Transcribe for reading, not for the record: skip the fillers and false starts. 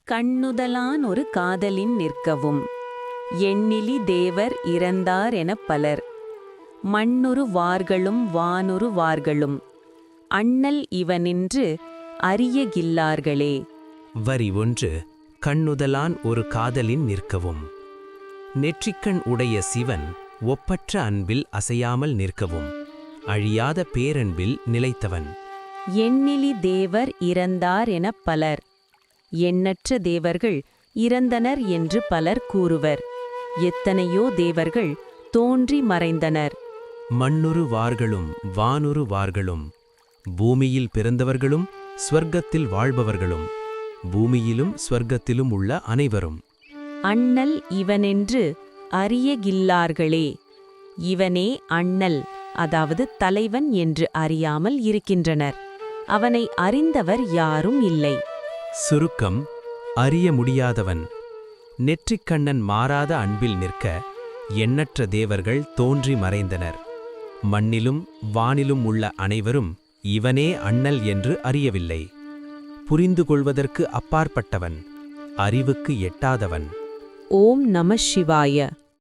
கண்ணுதலான் ஒரு காதலின் நிற்கவும். எண்ணிலி தேவர் இறந்தார் எனப் பலர். மண்ணுறு வார்களும் வானுறு வார்களும். அண்ணல் இவனின்று அறியகில்லார்களே. வரி 1. கண்ணுதலான் ஒரு காதலின் நிற்கவும். நெற்றிக்கண் உடைய சிவன் ஒப்பற்ற அன்பில் அசையாமல் நிற்கவும். அழியாத பேரன்பில் நிலைத்தவன். எண்ணிலி தேவர் இறந்தார் எனப் பலர். எண்ணற்ற தேவர்கள் இறந்தனர் என்று பலர் கூறுவர். எத்தனையோ தேவர்கள் தோன்றி மறைந்தனர். மண்ணுறு வார்களும் வானுறு வார்களும். பூமியில் பிறந்தவர்களும் ஸ்வர்க்கத்தில் வாழ்பவர்களும். பூமியிலும் ஸ்வர்க்கத்திலும் உள்ள அனைவரும். அண்ணல் இவனென்று அறியகில்லார்களே. இவனே அண்ணல், அதாவது தலைவன் என்று அறியாமல் இருக்கின்றனர். அவனை அறிந்தவர் யாரும் இல்லை. சுருக்கம்: அறிய முடியாதவன். நெற்றிக்கண்ணன் மாறாத அன்பில் நிற்க எண்ணற்ற தேவர்கள் தோன்றி மறைந்தனர். மண்ணிலும் வானிலும் உள்ள அனைவரும் இவனே அண்ணல் என்று அறியவில்லை. புரிந்து கொள்வதற்கு அப்பாற்பட்டவன், அறிவுக்கு எட்டாதவன். ஓம் நம சிவாய.